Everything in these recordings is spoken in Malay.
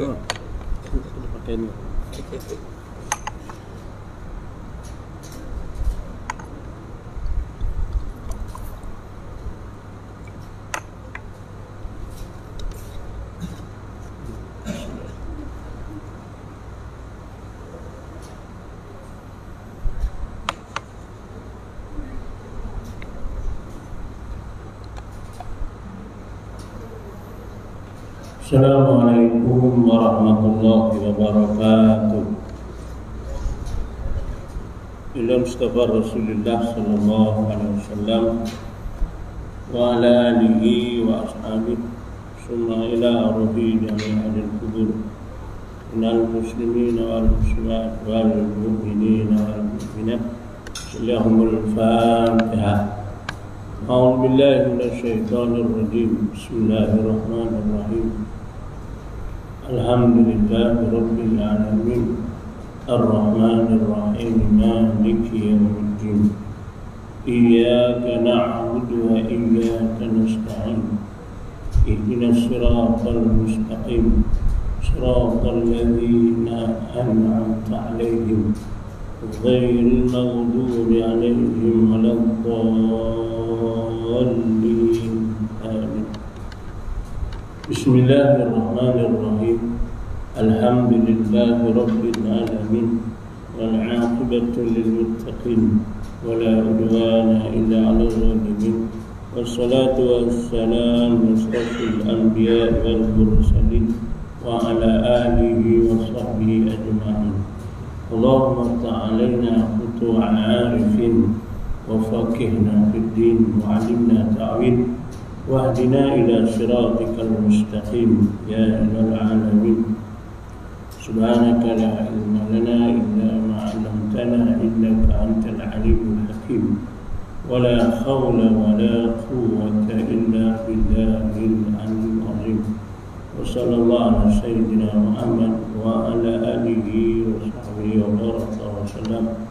Pakai ini. Assalamualaikum warahmatullahi wabarakatuh. Ila Mustafa Rasulullah sallallahu alaihi wasallam wa ala alihi wa ashabihi summa ila ruhi jami'il kubur minal muslimin wal muslimat wal mu'minin wal mu'minat lahumul fatihah. A'udzu billahi minasy syaithanir rajim. Bismillahirrahmanirrahim. Alhamdulillahi rabbil alamin. Ar-Rahmanir Rahim. Maliki yaumiddin. Iyyaka na'budu wa iyyaka nasta'in. Ihdinas siratal mustaqim. Siratal ladzina an'amta 'alaihim ghairil maghdubi 'alaihim waladdallin. Amin. Bismillahirrahmanirrahim. Alhamdulillahi rabbil alamin. Wal 'aqibatu lil muttaqin. Wala 'udwana illa 'alal zalimin. Wassalatu wassalamu asyrafil anbiya'i wal mursalin wa ala alihi wa sahbihi ajma'in. Allahumma ta'alaina futu'al 'arifin wa faqihna fid din wa 'allimna ta'wil wahdina ila siratikal mustaqim ya ilal alamin. Subhanaka la ilma lana illa ma 'allamtana innaka antal alimul hakim. Wala hawla wala quwwata illa billahil aliyyil azim. Wa sallallahu ala sayyidina Muhammad wa ala alihi wa sahbihi wa baraka wa sallam.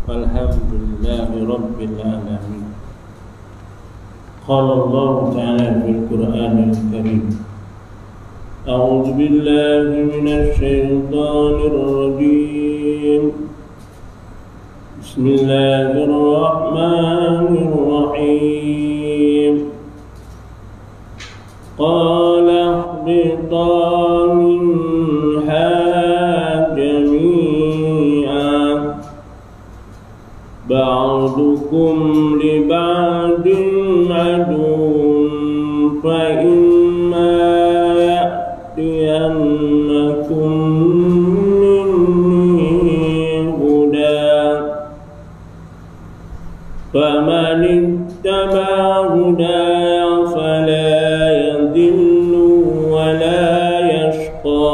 Walhamdulillahi rabbil alamin. Qala Allah ta'ala fil Qur'anil Karim. A'udzu billahi minasy syaithanir rajim. Bismillahirrahmanirrahim. Qala ihbitaa minha jami'an ba'dukum li ba'din aduwwun fa imma ya'tiyannakum minni hudan faman ittaba'a hudaya fala yadhillu wa la yashqa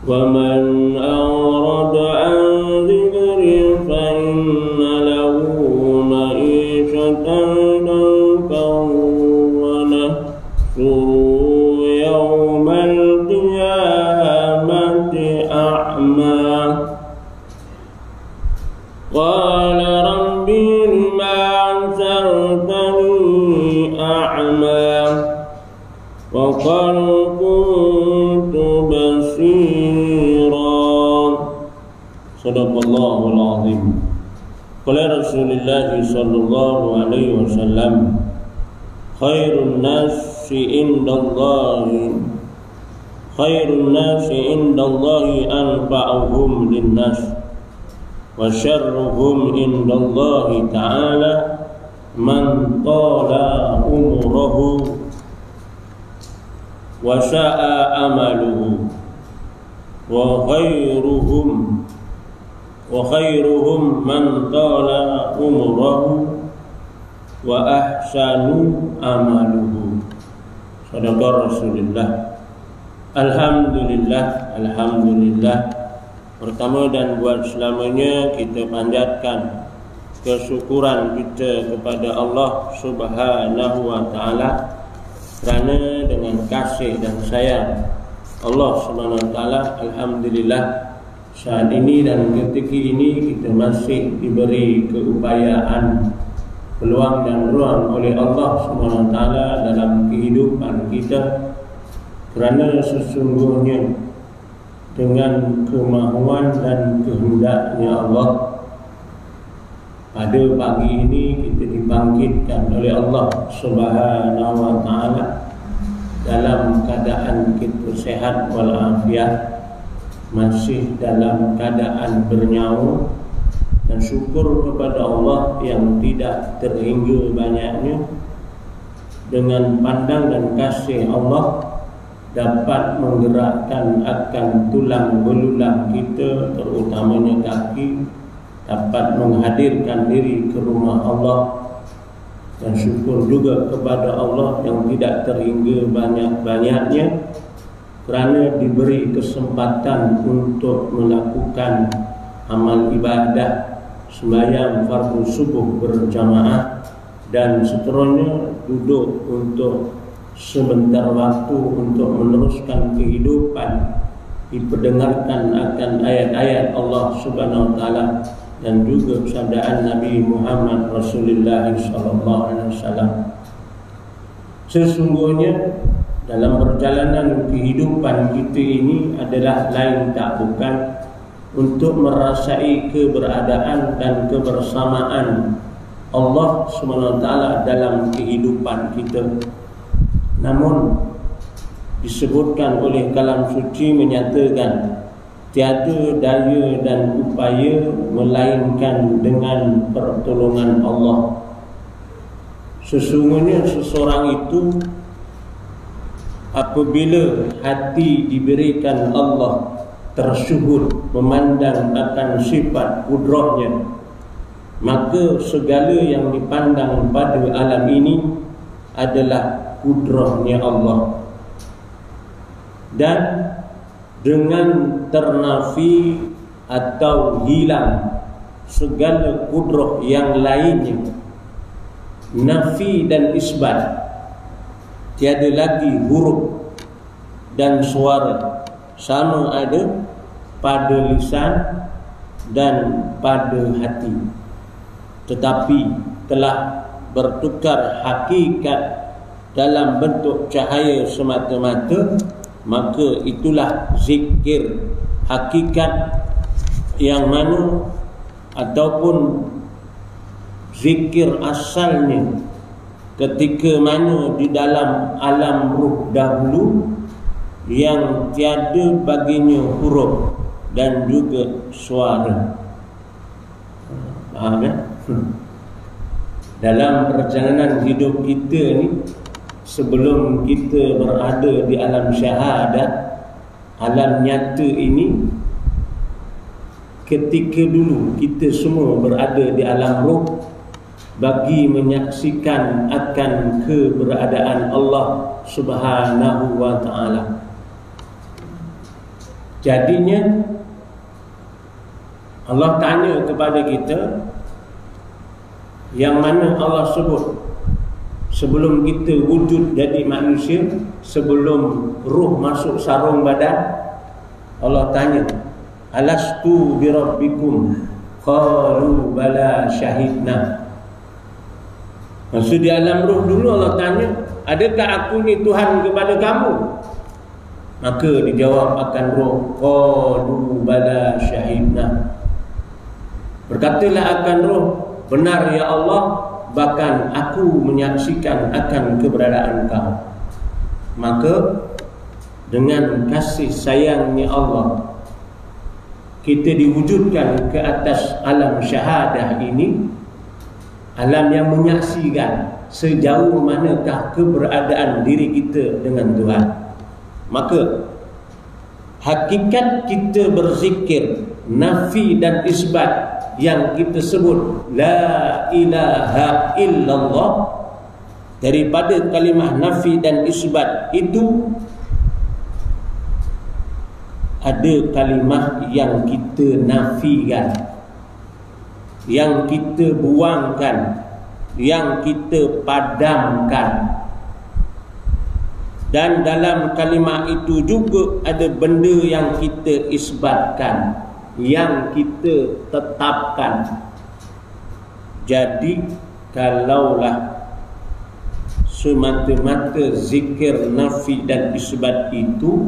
wa man a'rada an dhikri fa inna lahu ma'ishatan dankan wa nahshuruhu yawmal qiyamati a'ma. Qala rabbi lima 'ashartani a'ma wa qad kuntu basira. Sadaqallahul azim. Qala Rasulullah sallallahu alaihi wasallam, khairun nasi indallahi anfa'uhum linnas wa syarruhum indallahi ta'ala man tala umruhu wa sya'a amaluhu wa khairuhum man tala umruhu wa ahsanu amaluhu. Sadaqah Rasulullah. Alhamdulillah, alhamdulillah. Pertama dan buat selamanya kita panjatkan kesyukuran kita kepada Allah Subhanahu wa taala kerana dengan kasih dan sayang Allah Subhanahu wa taala, alhamdulillah saat ini dan ketika ini kita masih diberi keupayaan, peluang dan ruang oleh Allah Subhanahu wa taala dalam kehidupan kita kerana sesungguhnya dengan kemahuan dan kehendaknya Allah, pada pagi ini kita dibangkitkan oleh Allah Subhanahu wa Ta'ala dalam keadaan kita sehat walafiat, masih dalam keadaan bernyawa, dan syukur kepada Allah yang tidak terhingga banyaknya. Dengan pandang dan kasih Allah dapat menggerakkan akan tulang belulang kita, terutamanya kaki, dapat menghadirkan diri ke rumah Allah. Dan syukur juga kepada Allah yang tidak terhingga banyak-banyaknya kerana diberi kesempatan untuk melakukan amal ibadah, sembahyang fardu subuh berjamaah, dan seterusnya duduk untuk sebentar waktu untuk meneruskan kehidupan, diperdengarkan akan ayat-ayat Allah Subhanahu wa Ta'ala dan juga sabdaan Nabi Muhammad Rasulullah SAW. Sesungguhnya dalam perjalanan kehidupan kita ini adalah lain tak bukan untuk merasai keberadaan dan kebersamaan Allah SWT dalam kehidupan kita. Namun disebutkan oleh kalam suci menyatakan tiada daya dan upaya melainkan dengan pertolongan Allah. Sesungguhnya seseorang itu apabila hati diberikan Allah tersyuhud memandang akan sifat kudrahnya, maka segala yang dipandang pada alam ini adalah kudrahnya Allah. Dan dengan ternafi atau hilang segala kudrah yang lainnya, nafi dan isbat, tiada lagi huruf dan suara sama ada pada lisan dan pada hati, tetapi telah bertukar hakikat dalam bentuk cahaya semata-mata. Maka itulah zikir hakikat, yang mana ataupun zikir asalnya ketika mana di dalam alam ruh dahulu, yang tiada baginya huruf dan juga suara. Faham ya? Dalam perjalanan hidup kita ni, sebelum kita berada di alam syahadat, alam nyata ini, ketika dulu kita semua berada di alam ruh bagi menyaksikan akan keberadaan Allah Subhanahu wa Ta'ala. Jadinya Allah tanya kepada kita, yang mana Allah sebut sebelum kita wujud jadi manusia, sebelum ruh masuk sarung badan, Allah tanya, alastu birabbikum, qalu bala syahidna. Maksud di alam ruh dulu Allah tanya, adakah aku ni Tuhan kepada kamu? Maka dijawab akan ruh, qalu bala syahidna. Berkatalah akan ruh, benar ya Allah, bahkan aku menyaksikan akan keberadaan kau. Maka dengan kasih sayangnya Allah, kita diwujudkan ke atas alam syahadah ini, alam yang menyaksikan sejauh manakah keberadaan diri kita dengan Tuhan. Maka hakikat kita berzikir nafi dan isbat yang kita sebut la ilaha illallah, daripada kalimah nafi dan isbat itu ada kalimah yang kita nafikan, yang kita buangkan, yang kita padamkan. Dan dalam kalimah itu juga ada benda yang kita isbatkan, yang kita tetapkan. Jadi kalaulah semata-mata zikir nafi dan isbat itu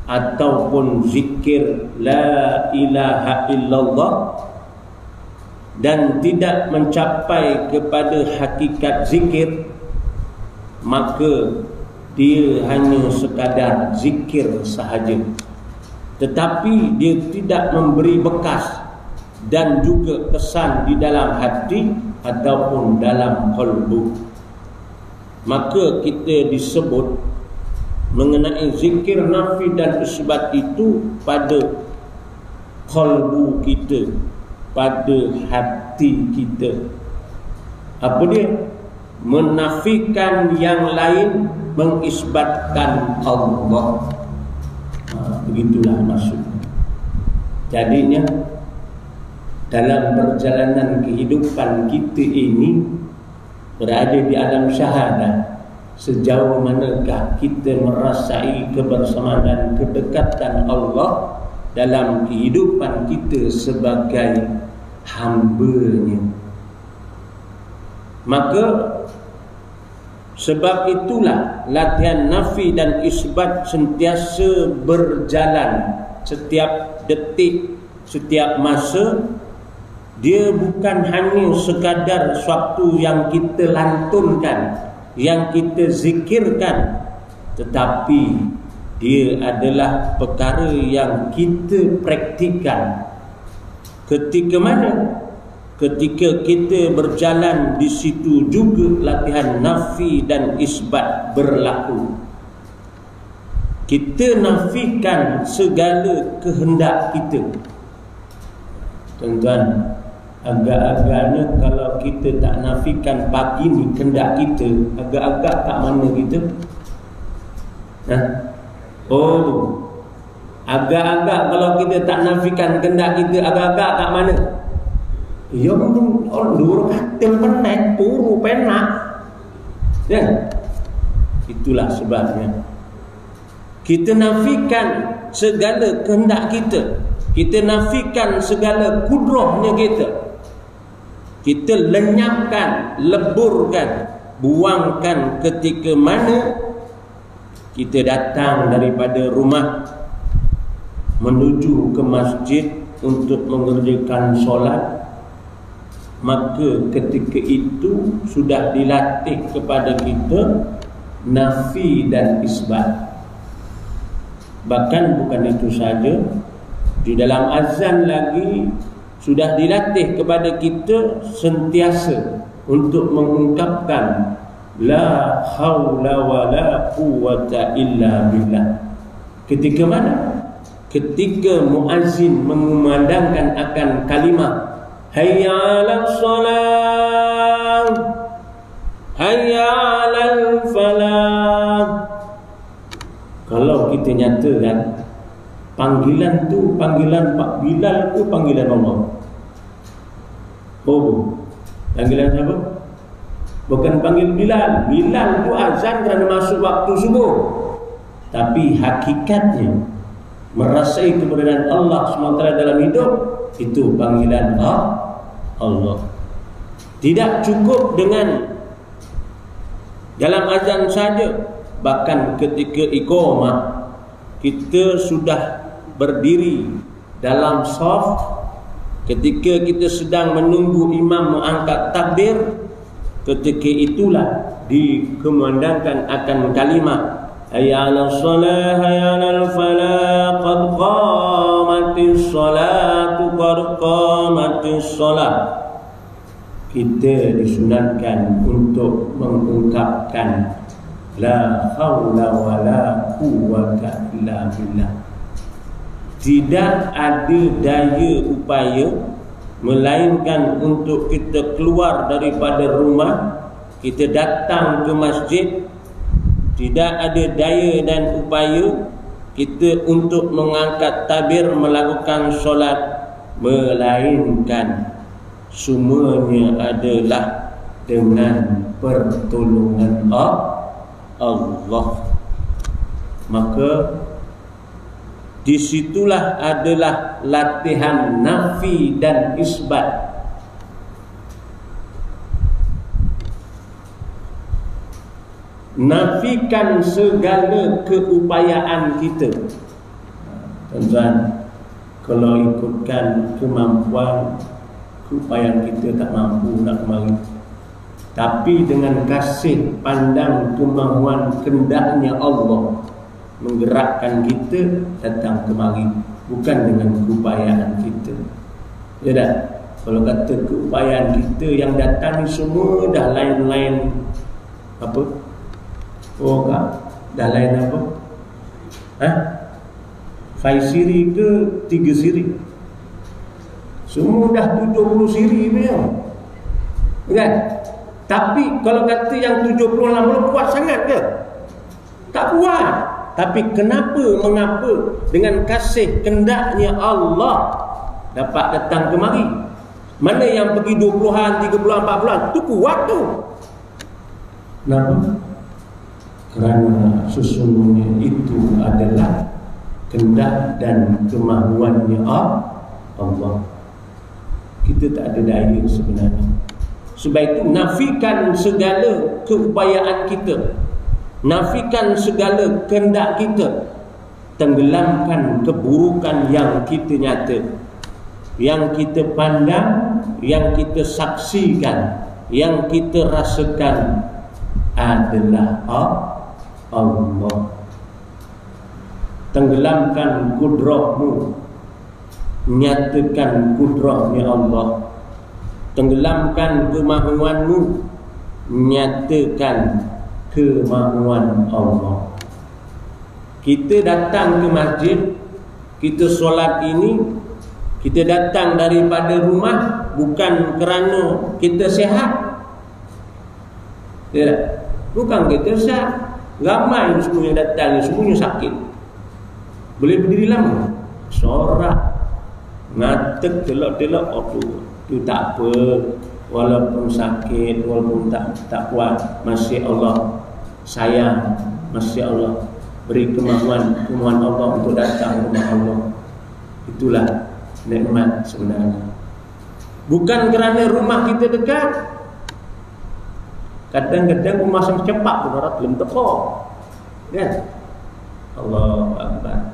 ataupun zikir la ilaha illallah dan tidak mencapai kepada hakikat zikir, maka dia hanya sekadar zikir sahaja, tetapi dia tidak memberi bekas dan juga kesan di dalam hati ataupun dalam qalbu. Maka kita disebut mengenai zikir nafi dan isbat itu pada qalbu kita, pada hati kita. Apa dia? Menafikan yang lain, mengisbatkan Allah. Begitulah maksudnya. Jadinya dalam perjalanan kehidupan kita ini berada di alam syahadah, sejauh manakah kita merasai kebersamaan dan kedekatan Allah dalam kehidupan kita sebagai hamba-Nya. Maka sebab itulah latihan nafi dan isbat sentiasa berjalan setiap detik, setiap masa. Dia bukan hanya sekadar suatu yang kita lantunkan, yang kita zikirkan, tetapi dia adalah perkara yang kita praktikan. Ketika mana? Ketika kita berjalan, di situ juga latihan nafi dan isbat berlaku. Kita nafikan segala kehendak kita. Tuan-tuan, agak-agaknya kalau kita tak nafikan pagi ni kehendak kita, agak-agak tak mana kita? Agak-agak kalau kita tak nafikan kehendak kita, agak-agak tak mana? Ya mungkin orang katil penek, puru penak. Ya. Itulah sebabnya kita nafikan segala kehendak kita. Kita nafikan segala kudrahnya kita. Kita lenyapkan, leburkan, buangkan ketika mana kita datang daripada rumah menuju ke masjid untuk mengerjakan solat. Maka ketika itu sudah dilatih kepada kita nafi dan isbat. Bahkan bukan itu saja, di dalam azan lagi sudah dilatih kepada kita sentiasa untuk mengungkapkan la haula wala quwwata illa billah. Ketika mana? Ketika muazzin mengumandangkan akan kalimah hayya 'alas shalah, hayya 'alal falah. Kalau kita nyatakan panggilan tu panggilan Pak Bilal tu panggilan Allah. Panggilan siapa? Bukan panggil Bilal. Bilal tu azan kerana masuk waktu subuh. Tapi hakikatnya merasai keberadaan Allah SWT dalam hidup, itu panggilan Allah. Tidak cukup dengan dalam azan saja, bahkan ketika iqamah kita sudah berdiri dalam shaf, ketika kita sedang menunggu imam mengangkat takbir, ketika itulah dikumandangkan akan kalimah hayya 'alas shalah, hayya 'alal falah, qad qamatis shalatu, qad qamatis shalah. Kita disunatkan untuk mengungkapkan la haula wala quwwata illa billah. Tidak ada daya upaya melainkan untuk kita keluar daripada rumah, kita datang ke masjid. Tidak ada daya dan upaya kita untuk mengangkat takbir, melakukan solat, melainkan semuanya adalah dengan pertolongan Allah. Maka disitulah adalah latihan nafi dan isbat. nafikan segala keupayaan kita. Tuan-tuan, kalau ikutkan kemampuan, keupayaan kita tak mampu nak kemari. Tapi dengan kasih pandang kemahuan kendaknya Allah menggerakkan kita datang kemari, bukan dengan keupayaan kita. Ya tak? Kalau kata keupayaan kita yang datang ni semua dah lain-lain apa? Oh kak, dah lain apa? Hah? 5 siri ke 3 siri? Semua dah 70 siri punya. Kan? Tapi kalau kata yang 70-80 kuat sangat ke? Tak kuat. Tapi mengapa dengan kasih kendaknya Allah dapat datang kemari? Mana yang pergi 20-an, 30-an, 40-an tu kuat tu. Kenapa? Kerana sesungguhnya itu adalah kendak dan kemahuannya Allah. Kita tak ada daya sebenarnya. Sebab itu nafikan segala keupayaan kita, nafikan segala kehendak kita, tenggelamkan keburukan yang kita nyata, yang kita pandang, yang kita saksikan, yang kita rasakan adalah Allah. Tenggelamkan kudrahmu, nyatakan kudrahnya Allah. Tenggelamkan kemahuanmu, nyatakan kemahuan Allah. Kita datang ke masjid, kita solat ini, kita datang daripada rumah bukan kerana kita sihat. Ya, bukan kita sihat. Ramai semuanya datang, semuanya sakit. Boleh berdiri lama, sorak, ngatek, telok-telok, itu tak apa. Walaupun sakit, walaupun tak kuat, masih Allah sayang, masih Allah beri kemahuan Allah untuk datang ke rumah Allah. Itulah nikmat sebenarnya. Bukan kerana rumah kita dekat. Kadang-kadang rumah yang cepat pun orang belum teko. Kan? Allahu Akbar.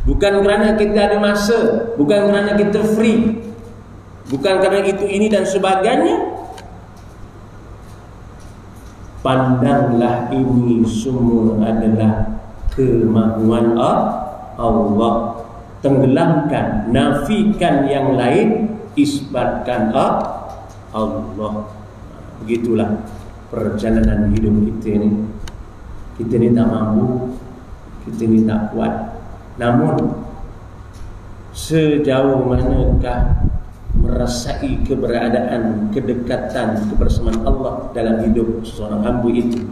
Bukan kerana kita ada masa, bukan kerana kita free, bukan kerana itu ini dan sebagainya. Pandanglah ini semua adalah kemahuan Allah. Tenggelamkan, nafikan yang lain, isbatkan Allah. Begitulah perjalanan hidup kita ni. Kita ni tak mampu, kita ni tak kuat. Namun sejauh manakah merasai keberadaan, kedekatan, kebersamaan Allah dalam hidup seorang hamba itu,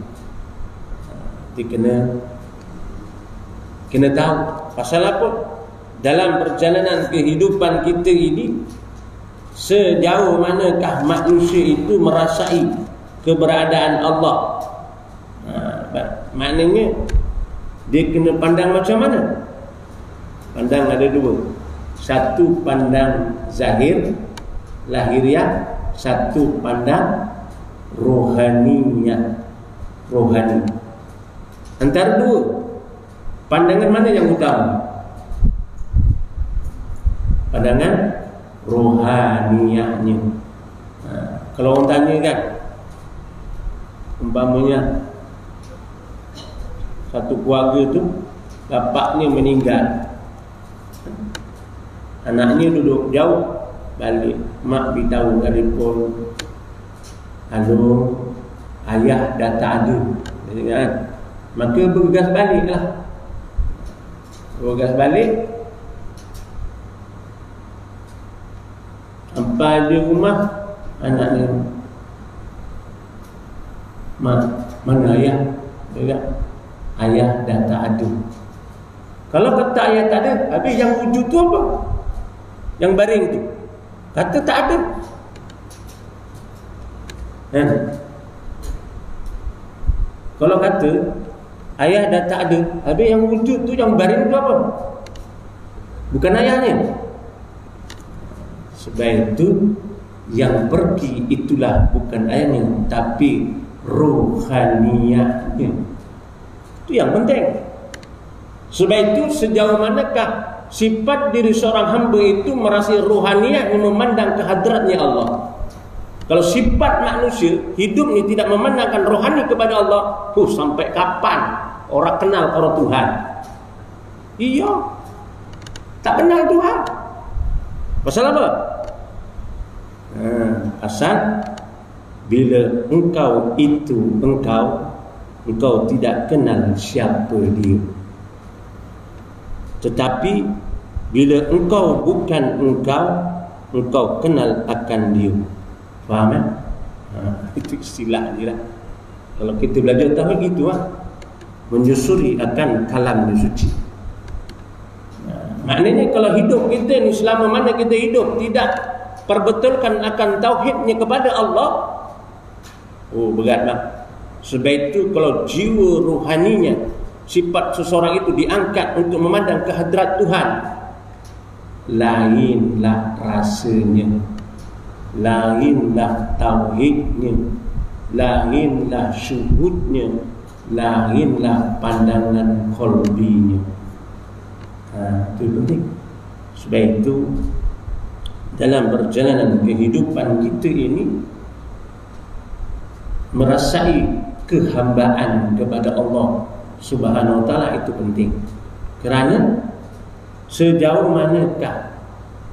dia kena tahu pasal apa dalam perjalanan kehidupan kita ini. Sejauh manakah manusia itu merasai keberadaan Allah. Maknanya dia kena pandang macam mana? Pandang ada dua. Satu pandang zahir, lahiriah. Satu pandang rohaniyah, rohani. Antara dua, pandangan mana yang utama? Pandangan rohaniyahnya. Kalau orang tanya kan, umpamanya satu keluarga tu bapaknya meninggal, anaknya duduk jauh, balik mak beritahu telefon, halo, ayah dah tak ada, kan? Maka bergegas baliklah. Bergegas balik, sampai di rumah, anaknya, mak, mana ayah? Dia, ayah dah tak ada. Kalau kata ayah tak ada, habis yang wujud tu apa? Yang baring tu kata tak ada. Kalau kata ayah dah tak ada, habis yang wujud tu, yang baring tu apa? Bukan ayahnya. Sebab itu yang pergi itulah bukan ayahnya, tapi rohaniyahnya. Itu yang penting. Sebab itu sejauh manakah sifat diri seorang hamba itu merasa rohaniah yang memandang kehadratnya Allah. Kalau sifat manusia hidup ni tidak memandangkan rohani kepada Allah, sampai kapan orang kenal orang Tuhan? Iya, tak kenal Tuhan. Pasal apa? Pasal bila engkau tidak kenal siapa dia. Tetapi bila engkau bukan engkau kenal akan dia. Faham kan? Itu istilah dia lah. Kalau kita belajar tauhid gitu menyusuri akan kalam suci. Maknanya kalau hidup kita ni selama mana kita hidup tidak perbetulkan akan tauhidnya kepada Allah, beratlah. Sebab itu kalau jiwa rohaninya, sifat seseorang itu diangkat untuk memandang kehadrat Tuhan, lainlah rasanya, lainlah tauhidnya, lainlah syuhudnya, lainlah pandangan qalbinya. Itu penting. Sebab itu dalam perjalanan kehidupan kita ini merasai kehambaan kepada Allah Subhanahu wa ta'ala itu penting. Kerana sejauh manakah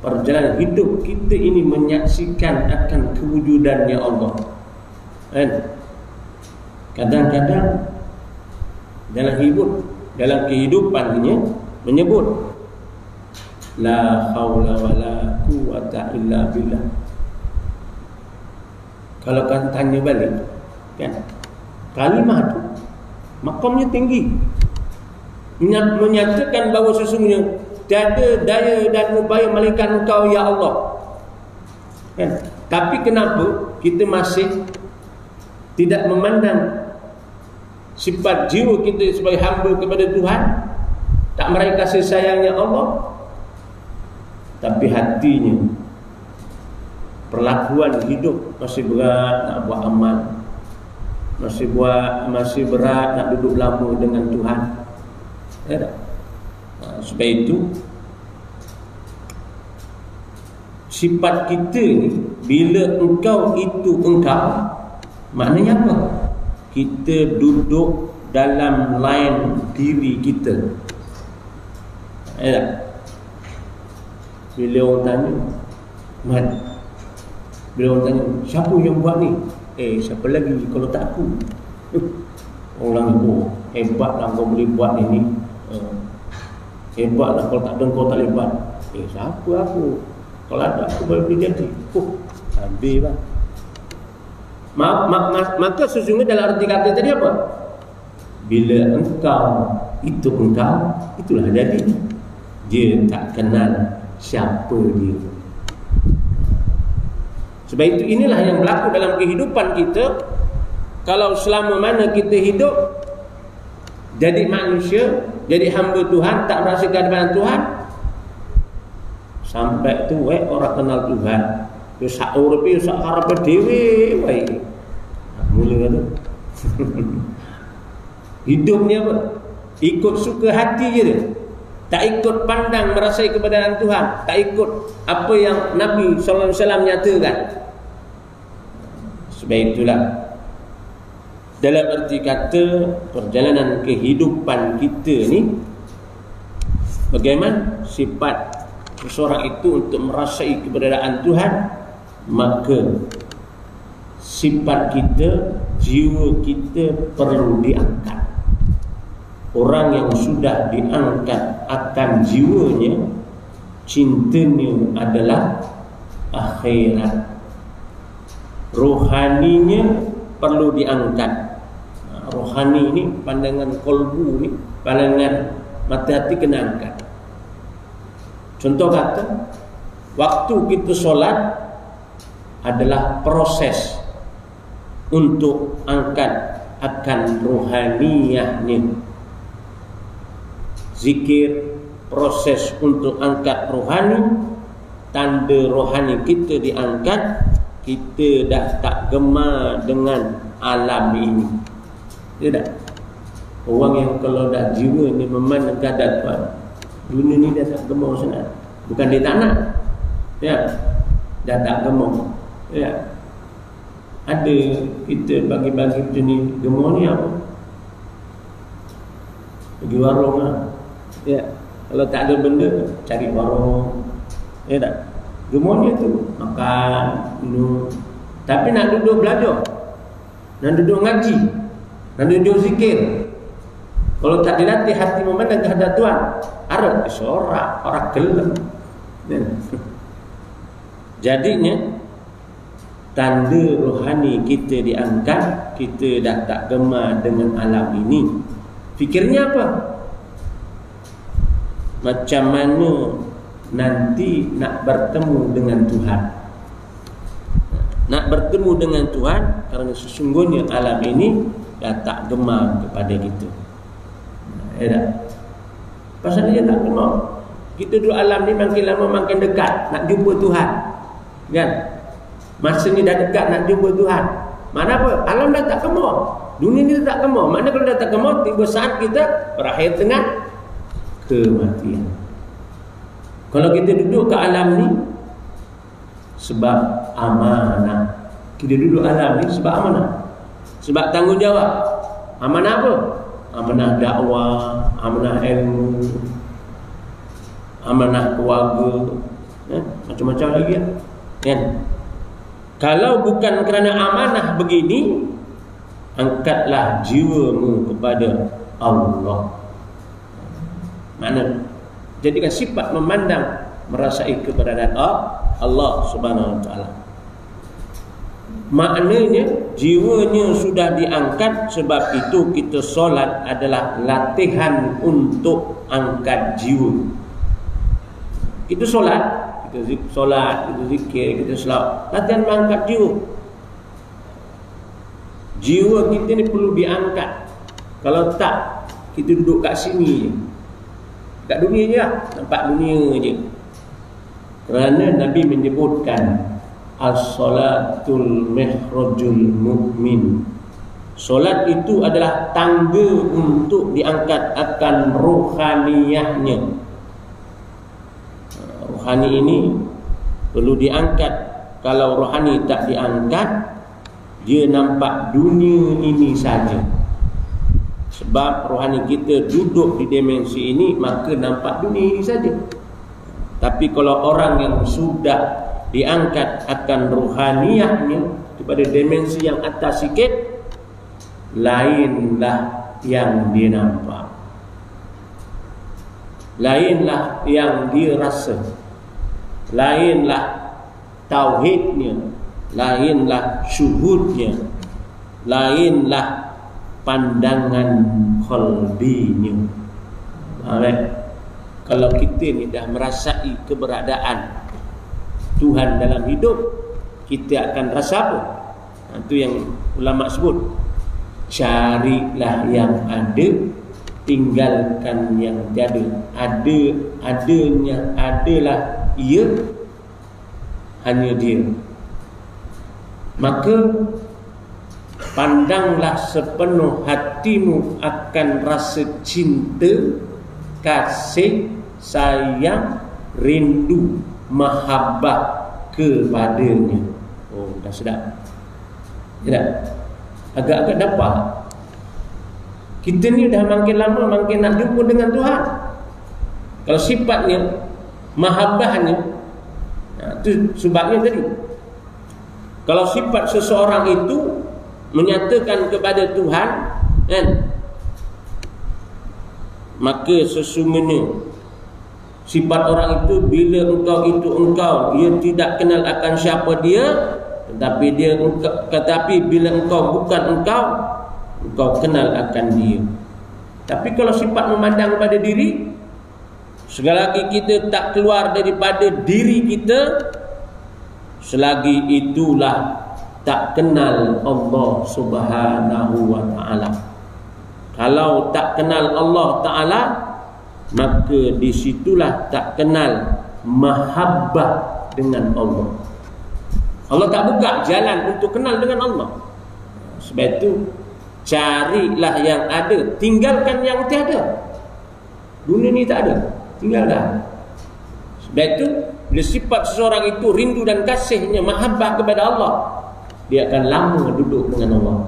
perjalanan hidup kita ini menyaksikan akan kewujudannya Allah. Kadang-kadang dalam kehidupannya menyebut la haula wala quwata illa billah. Kalau kan tanya balik kan, kalimah itu makamnya tinggi, menyatakan bahawa sesungguhnya tiada daya dan upaya melainkan Engkau ya Allah kan? Tapi kenapa kita masih tidak memandang sifat jiwa kita sebagai hamba kepada Tuhan, tak meraih kasih sayangnya Allah, tapi hatinya, perlakuan hidup masih berat nak buat amal, masih berat nak duduk lama dengan Tuhan. Ya tak? Sebab itu sifat kita ni, bila engkau itu engkau, maknanya apa? Kita duduk dalam line diri kita. Ya tak? Bila orang tanya, bila orang tanya, siapa yang buat ni? Siapa lagi kalau tak aku? Orang itu hebatlah kau boleh buat ini. Hebatlah kalau tak ada kau tak boleh buat. Siapa aku? Kalau ada aku boleh jadi. Habis lah. Maka sesungguhnya dalam arti kata tadi apa? Bila engkau, itulah jadi. Dia tak kenal siapa dia. Sebab itu inilah yang berlaku dalam kehidupan kita. Kalau selama mana kita hidup jadi manusia, jadi hamba Tuhan, tak merasa kehadiran Tuhan, sampai tu orang kenal Tuhan, yo sak urip yo sak karepe dhewe wae. Mula tu. Hidupnya apa? Ikut suka hati je dia. Tak ikut pandang merasai kebenaran Tuhan, tak ikut apa yang Nabi sallallahu alaihi wasallam nyatakan. Sebab itulah dalam arti kata perjalanan kehidupan kita ni, bagaimana sifat seseorang itu untuk merasai keberadaan Tuhan, maka sifat kita, jiwa kita perlu diangkat. Orang yang sudah diangkat akan jiwanya, cintanya adalah akhirat. Rohaninya perlu diangkat. Rohani ini, pandangan kolbu ni, pandangan mata hati kena angkat. Contoh kata, waktu kita solat adalah proses untuk angkat akan rohaniyahnya. Zikir, proses untuk angkat rohani. Tanda rohani kita diangkat, kita dah tak gemar dengan alam ini. Tidak. Orang yang kalau dah jiwa ni memandang keadaan Tuhan, dunia ni dah tak gemar sangat. Bukan dia tak nak, ya, dah tak gemar, ya. Ada kita bagi-bagi macam ni, gemar ni apa? Pergi warung lah, ya. Kalau tak ada benda, cari warung, ya tak? Gemar ni tu makan, minum. Tapi nak duduk belajar, nak duduk ngaji, nak duduk zikir. Kalau tak dilatih hati memandang kehadrat Tuhan, arah sorak, orang gelap. Jadinya tanda rohani kita diangkat, kita dah tak gemar dengan alam ini. Fikirnya apa? Macam mana nanti nak bertemu dengan Tuhan. Nak bertemu dengan Tuhan, kerana sesungguhnya alam ini dah tak gemar kepada kita. Ya tak? Pasal dia tak gemar. Kita duduk alam ni makin lama makin dekat nak jumpa Tuhan, kan? Masa ni dah dekat nak jumpa Tuhan. Mana apa? Alam dah tak gemar, dunia ni dah tak gemar. Mana kalau dah tak gemar, tiba saat kita berakhir dengan kematian. Kalau kita duduk ke alam ni sebab amanah. Kita duduk alam ni sebab amanah, sebab tanggungjawab. Amanah apa? Amanah dakwah, amanah ilmu, amanah keluarga, macam-macam lagi, kan? Kalau bukan kerana amanah begini, angkatlah jiwamu kepada Allah. Mana? Jadikan sifat memandang, merasai keberadaan Allah Subhanahu wa taala. Maknanya jiwanya sudah diangkat. Sebab itu kita solat adalah latihan untuk angkat jiwa. Kita solat, kita solat, kita zikir, kita selawat, latihan mengangkat jiwa. Jiwa kita ni perlu diangkat. Kalau tak, kita duduk kat sini je, kat dunia je lah, nampak dunia je. Kerana Nabi menyebutkan as-salatul mihrajul mu'min. Solat itu adalah tangga untuk diangkat akan rohaniyahnya. Rohani ini perlu diangkat. Kalau rohani tak diangkat, dia nampak dunia ini saja. Sebab rohani kita duduk di dimensi ini, maka nampak dunia ini saja. Tapi kalau orang yang sudah diangkat akan rohaniyahnya kepada dimensi yang atas sikit, lainlah yang dia nampak, lainlah yang dia rasa, lainlah tauhidnya, lainlah syuhudnya, lainlah pandangan qalbinya. Baik. Kalau kita ni dah merasai keberadaan Tuhan dalam hidup, kita akan rasa apa? Itu yang ulama sebut, carilah yang ada, tinggalkan yang tiada. Adanya adalah ia, hanya dia. Maka pandanglah sepenuh hatimu akan rasa cinta, kasih, sayang, rindu, mahabbah kepadanya. Oh, dah sedap. Ya, agak-agak dapat. Kita ni dah makin lama makin nak jumpa dengan Tuhan. Kalau sifatnya, mahabbahnya, itu sebabnya tadi. Kalau sifat seseorang itu menyatakan kepada Tuhan, kan, maka sesungguhnya sifat orang itu, bila engkau itu engkau, dia tidak kenal akan siapa dia, tetapi bila engkau bukan engkau, engkau kenal akan dia. Tapi kalau sifat memandang pada diri, selagi kita tak keluar daripada diri kita, selagi itulah tak kenal Allah Subhanahu wa ta'ala. Kalau tak kenal Allah Ta'ala, maka disitulah tak kenal mahabbah dengan Allah. Allah tak buka jalan untuk kenal dengan Allah. Sebab itu Carilah yang ada, tinggalkan yang tiada. Dunia ni tak ada, tinggalkan. Sebab itu, bila sifat seseorang itu rindu dan kasihnya, mahabbah kepada Allah, dia akan lama duduk dengan Allah.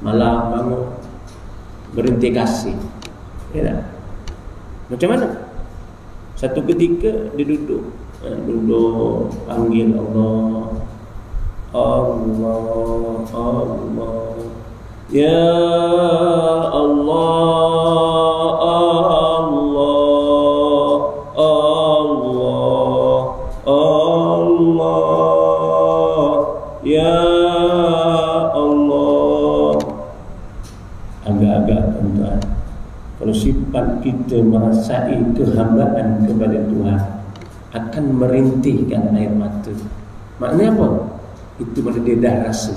Malam bangun berhenti kasih. Ya tak? Macam mana? Satu ketika dia duduk panggil Allah, Allah, Allah, ya Allah, Allah, Allah, Allah, ya Allah. Agak-agak tuan-tuan, kalau sifat kita merasai kehambaan kepada Tuhan, akan merintihkan air mata. Maknanya apa? Itu mana dia dah rasa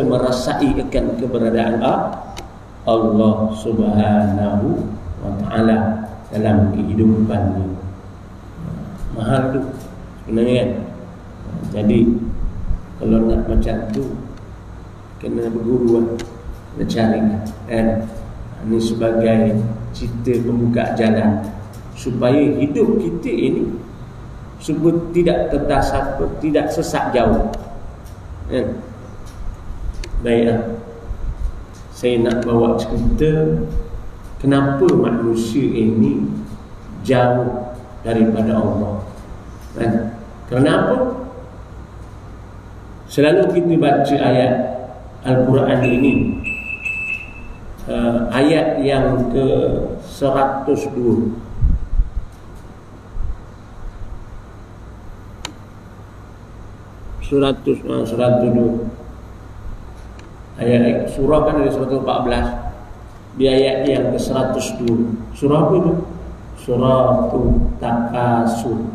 merasai akan keberadaan Allah Subhanahu wa ta'ala dalam kehidupannya. Mahal tu sebenarnya kan. Jadi kalau nak macam tu, kena berguru lah, kena cari kan. Ini sebagai cerita pembuka jalan supaya hidup kita ini supaya tidak tertasap, tidak sesat jauh kan. Baiklah, saya nak bawa cerita kenapa manusia ini jauh daripada Allah kan. Kenapa? Selalu kita baca ayat Al-Quran ini, ayat yang ke 102, Surat 102. Ayat surah kan dari 114. Di ayat yang ke 102. Surah apa itu? Surah Takasur,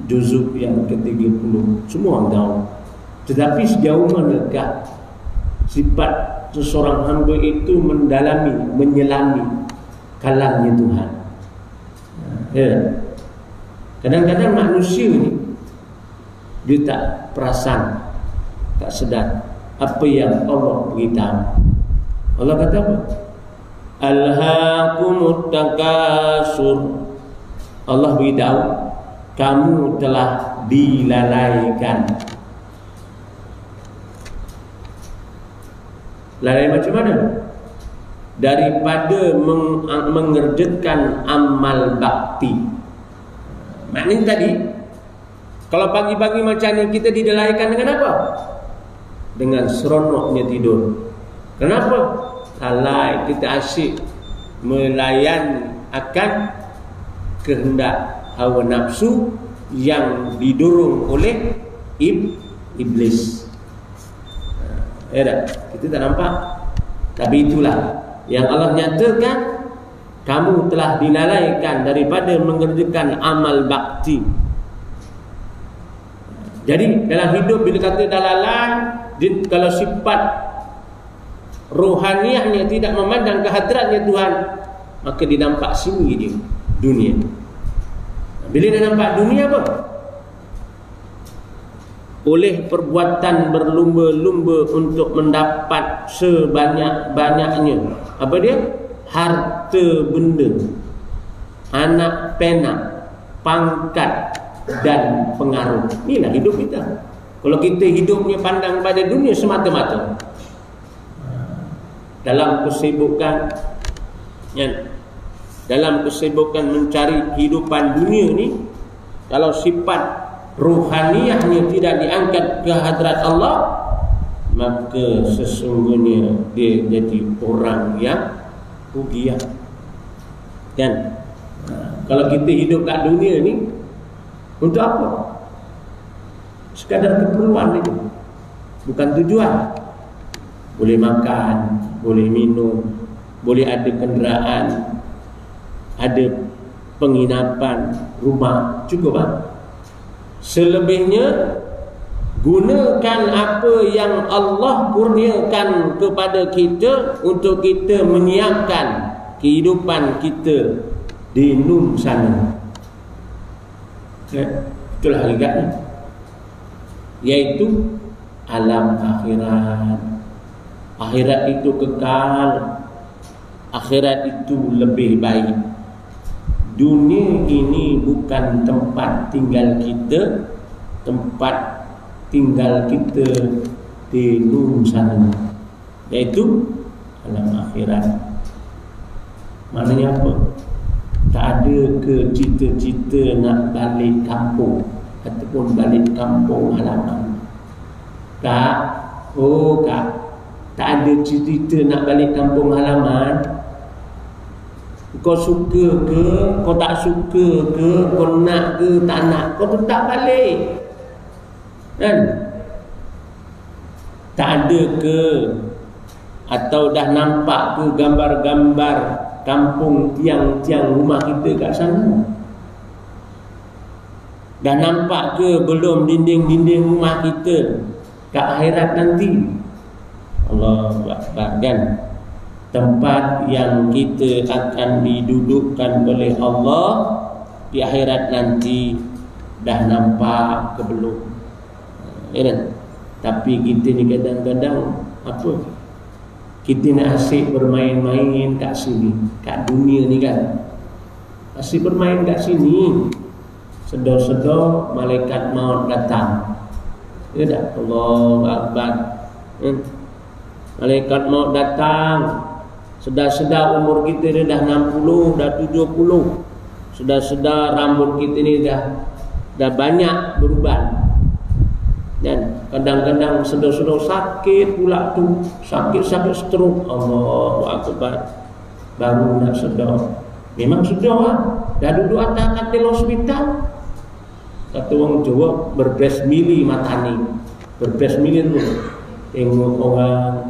juzuk yang ke-30. Semua orang tahu. Tetapi sejauh manakah sifat seseorang hamba itu mendalami, menyelami kalamnya Tuhan? Ya. Kadang-kadang manusia ni dia tak perasan, tak sedar apa yang Allah beritahu. Allah kata apa? Alhaakumut takasur. Allah beritahu, kamu telah dilalaikan. Lalai macam mana? Daripada mengerjakan amal bakti. Maknanya tadi, kalau pagi-pagi macam ni kita dilalaikan dengan apa? Dengan seronoknya tidur. Kenapa? Lalai, kita asyik melayan akan kehendak hawa nafsu yang didorong oleh iblis. Ya tak? Kita tak nampak. Tapi itulah yang Allah nyatakan, kamu telah dilalaikan daripada mengerjakan amal bakti. Jadi dalam hidup bila kata dah lalai, kalau sifat rohaniahnya tidak memandang kehadratnya Tuhan, maka dia nampak sini dia dunia. Bila dia nampak dunia apa? Oleh perbuatan berlumba-lumba untuk mendapat sebanyak-banyaknya, apa dia? Harta benda, anak penak, pangkat dan pengaruh. Inilah hidup kita. Kalau kita hidupnya pandang pada dunia semata-mata, dalam kesibukan mencari kehidupan dunia ni, kalau sifat rohaniahnya tidak diangkat ke hadrat Allah, maka sesungguhnya dia jadi orang yang rugi kan. Kalau kita hidup kat dunia ni untuk apa? Sekadar keperluan itu, bukan tujuan. Boleh makan, boleh minum, boleh ada kenderaan, ada penginapan, rumah, cukup kan? Selebihnya gunakan apa yang Allah kurniakan kepada kita untuk kita menyiapkan kehidupan kita di Nun sana. Itulah hakikatnya, iaitu alam akhirat. Akhirat itu kekal, akhirat itu lebih baik. Dunia ini bukan tempat tinggal kita, tempat tinggal kita di nur sana, yaitu alam akhirat. Maknanya apa? Tak ada ke cita-cita nak balik kampung ataupun balik kampung halaman. Tak, tak ada cita-cita nak balik kampung halaman. Kau suka ke, kau tak suka ke, kau nak ke, tak nak, kau tetap balik. Kan? Tak ada ke, atau dah nampak ke gambar-gambar kampung tiang-tiang rumah kita kat sana? Dah nampak ke belum dinding-dinding rumah kita kat akhirat nanti? Allahu Akbar, kan? Tempat yang kita akan didudukkan oleh Allah di akhirat nanti dah nampak ke belum? Ya kan? Tapi kita ni kadang-kadang apa? Kita nak asyik bermain-main kat sini, kat dunia ni kan. Asyik bermain kat sini, sedar-sedar malaikat maut datang. Ya tak? Allahu Akbar. Malaikat maut datang. Sedar-sedar umur kita ni dah 60, dah 70. Sedar-sedar rambut kita ni dah banyak beruban. Dan kadang-kadang sedar-sedar sakit pula tu, sakit stroke. Allahu Akbar. Baru nak sedar. Memang sedar lah. Dah duduk atas katil hospital. Kata orang Jawa, berbesmili mata ni. Berbesmili tu tengok orang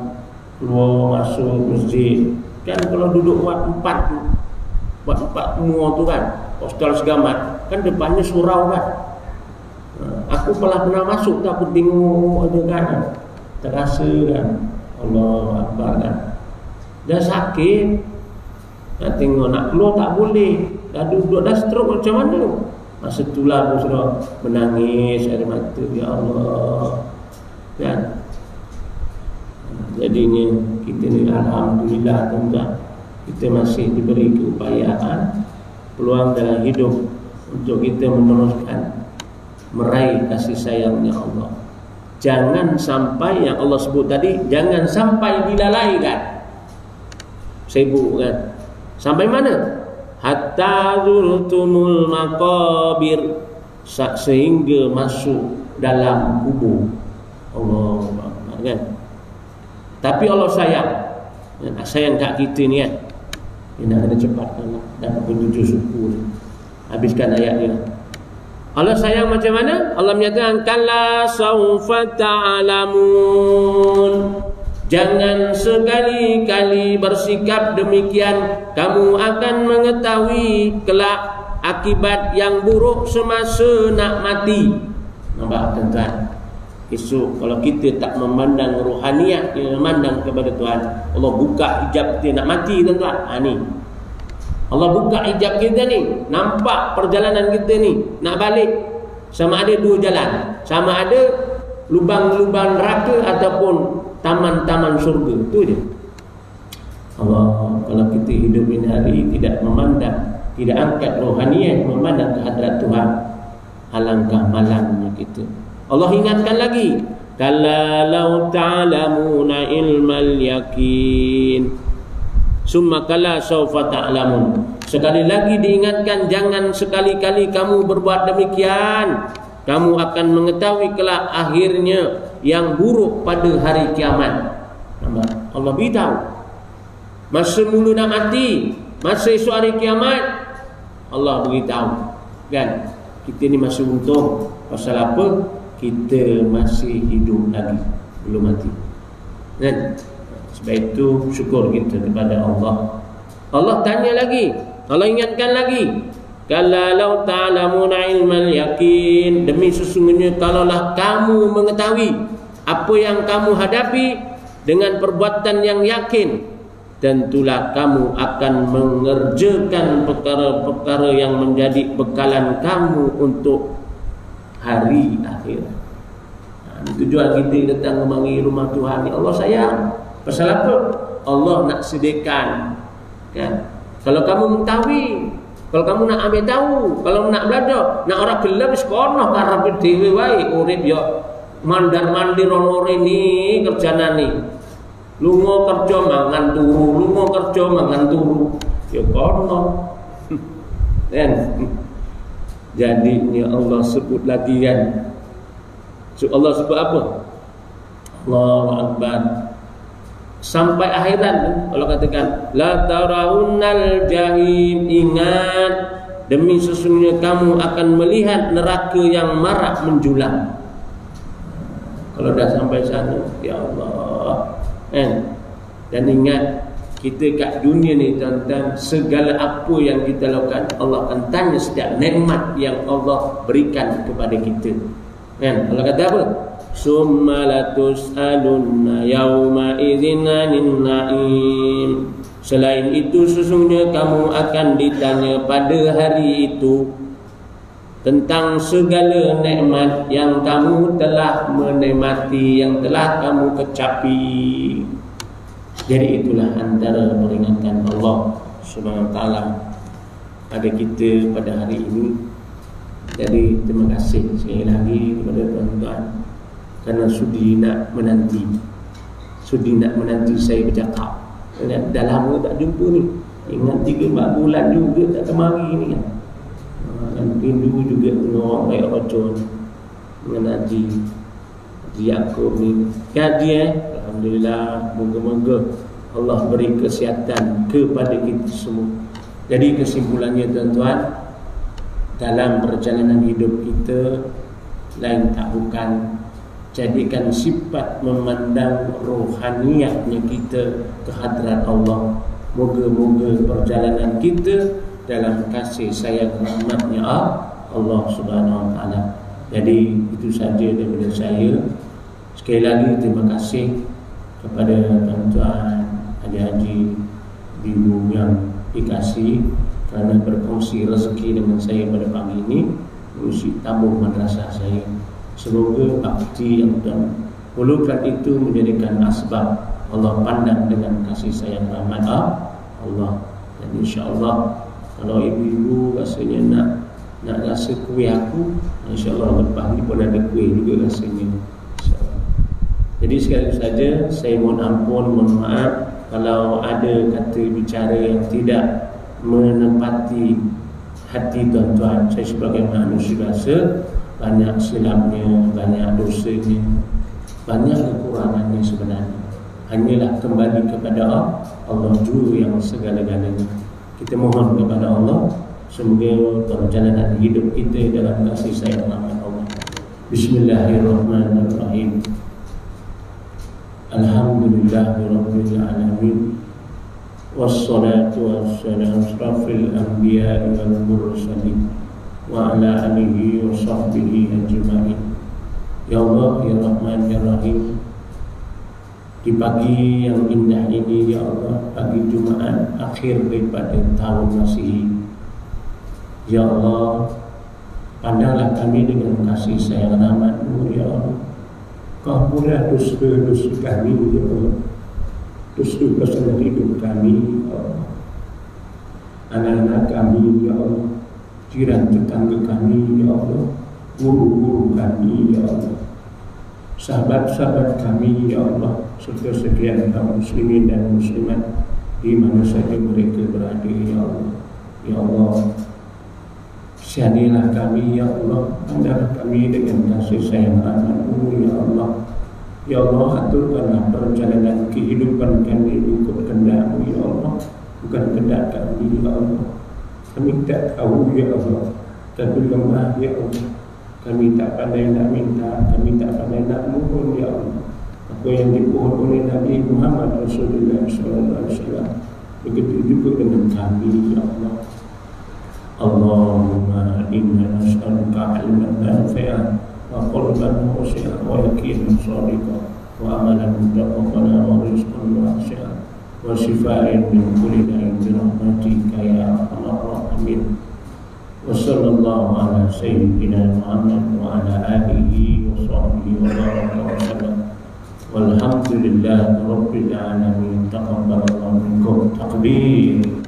keluar masuk masjid. Kan kalau duduk buat empat semua tu kan, hostel Segamat, kan depannya surau kan. Aku pernah masuk tak, aku tengok ada kan, terasa kan. Allah Akbar kan. Dah sakit, nak tengok nak keluar tak boleh. Dah duduk dah stroke macam mana? Masa itulah aku sudah menangis air mata, ya Allah. Kan? Jadinya kita ni alhamdulillah tuan-tuan, kita masih diberi keupayaan, peluang dalam hidup untuk kita meneruskan meraih kasih sayangnya Allah. Jangan sampai yang Allah sebut tadi, jangan sampai dilalaikan. Sibuk kan? Sampai mana? Hatta zurtumul maqabir, sehingga masuk dalam kubur. Allah kan? Tapi Allah sayang kat kita ni kan. Dia nak kena cepat dan menuju syukur. Habiskan ayat ni. Allah sayang macam mana? Allah menyatakan kalla saufa ta'lamun. Jangan sekali-kali bersikap demikian, kamu akan mengetahui kelak akibat yang buruk semasa nak mati. Nampak tuan-tuan? Esok kalau kita tak memandang rohaniat, kita memandang kepada Tuhan, Allah buka hijab kita nak mati tuan-tuan. Ni Allah buka hijab kita ni, nampak perjalanan kita ni nak balik. Sama ada dua jalan, sama ada lubang-lubang neraka ataupun taman-taman surga. Itu je. Allah, kalau kita hidup ini hari tidak memandang, tidak angkat rohaniat, memandang kehadrat Tuhan, alangkah malangnya kita. Allah ingatkan lagi, kalla law ta'lamuna ilmal yakin summa kalla sawfa ta'lamun. Sekali lagi diingatkan, jangan sekali-kali kamu berbuat demikian, kamu akan mengetahui kelak akhirnya yang buruk pada hari kiamat. Allah beritahu masa mula nak mati, masa esok hari kiamat, Allah beritahu kan. Kita ni masih untung. Pasal apa? Kita masih hidup lagi, belum mati kan? Sebab itu syukur kita kepada Allah. Allah tanya lagi, Allah ingatkan lagi, kalla law ta'lamuna ilmal yakin, demi sesungguhnya kalaulah kamu mengetahui apa yang kamu hadapi dengan perbuatan yang yakin, tentulah kamu akan mengerjakan perkara-perkara yang menjadi bekalan kamu untuk hari akhirat. Tujuan kita datang kemari rumah Tuhan ni Allah sayang. Pasal apa? Allah nak sediakan. Kan? Kalau kamu mengetahui, kalau kamu nak ambil tahu, kalau nak belajar, nak orang gelap sekolah karena dewe wae urip ya mandar-mandir ono rene kerjana ni. Lunga kerja mangan turu, lunga kerja mangan turu. Ya kono. Kan? Jadi ni Allah sebut lagi kan. Allah sebut apa? Allahu Akbar. Sampai akhirat kalau katakan la tarahunnal jahim, ingat demi sesungguhnya kamu akan melihat neraka yang marak menjulang. Kalau dah sampai sana, ya Allah. Dan ingat kita kat dunia ni tuan-tuan, segala apa yang kita lakukan Allah akan tanya setiap nikmat yang Allah berikan kepada kita. Kalau kata apa? Summa latus'alunna yawma idzin 'anil na'im. Selain itu sesungguhnya kamu akan ditanya pada hari itu tentang segala nikmat yang kamu telah menikmati, yang telah kamu kecapi. Jadi itulah antara peringatan Allah Subhanahu wa taala pada kita pada hari ini. Jadi terima kasih sekali lagi kepada tuan-tuan kerana sudi nak menanti saya bercakap. Dah lama tak jumpa ni. Ingat 3-4 bulan juga tak kemari ni kan. Rindu juga dengan orang baik racun dengan Haji Yaakob ni. Kaji Alhamdulillah, moga-moga Allah beri kesihatan kepada kita semua. Jadi kesimpulannya tuan-tuan, dalam perjalanan hidup kita lain tak bukan jadikan sifat memandang rohaniatnya kita ke hadrat Allah. Moga-moga perjalanan kita dalam kasih sayang rahmatnya Allah Subhanahu wa taala. Jadi itu saja daripada saya. Sekali lagi terima kasih kepada tuan-tuan haji-haji ibu yang dikasih kerana berkongsi rezeki dengan saya pada pagi ini, mengisi tabung madrasah saya. Semoga bakti yang Tuhan mulakan itu menjadikan asbab Allah pandang dengan kasih sayang rahmat Allah. Dan insya-Allah kalau ibu-ibu rasanya nak rasa kuih aku, insya-Allah lepas ni pun ada kuih juga rasanya. Insya-Allah. Jadi sekali saja saya mohon ampun, mohon maaf kalau ada kata bicara yang tidak menempati hati tuan-tuan. Saya sebagai manusia biasa, banyak silapnya, banyak dosanya, banyak kekurangannya sebenarnya. Hanyalah kembali kepada Allah juru yang segala-galanya. Kita mohon kepada Allah semoga perjalanan hidup kita dalam kasih sayang rahmat Allah. Bismillahirrahmanirrahim. Alhamdulillahirabbil alamin. Wassalatu wassalamu asrafil anbiya'i wal mursalin wa ala alihi wa sahbihi ajma'in. Ya Allah, ya Rahman, ya Rahim, di pagi yang indah ini ya Allah, pagi Jumaat akhir daripada tahun Masihi, ya Allah, pandanglah kami dengan kasih sayang rahmat-Mu ya Allah. Kau pula dosa-dosa kami ya Allah, dosa pasangan hidup kami ya Allah, anak-anak kami ya Allah, jiran tetangga kami ya Allah, guru-guru kami ya Allah, sahabat-sahabat kami ya Allah, serta sekian kaum muslimin dan muslimat di mana saja mereka berada ya Allah. Ya Allah, sihanilah kami ya Allah, pandanglah kami dengan kasih sayang rahmat-Mu ya Allah. Ya Allah, aturkanlah perjalanan kehidupan kami ikut kehendak-Mu ya Allah, bukan kehendak kami ya Allah. Kami tak tahu ya Allah, tapi lemah ya Allah. Kami tak pandai nak minta, kami tak pandai nak mohon ya Allah. Apa yang dipohon oleh Nabi Muhammad Rasulullah SAW, begitu juga dengan kami ya Allah. Allahumma inna nas'aluka ilman nafi'an wa qalban khashi'an wa yaqinan shadiqan wa amalan mutaqabbalan wa rizqan wasi'an wa shifaa'an min kulli da'in bi rahmatika ya arhamar rahimin. Wa sallallahu ala sayyidina Muhammad wa ala alihi wa sahbihi wa baraka Walhamdulillahirabbil alamin. Taqabbalallahu minkum. Takbir.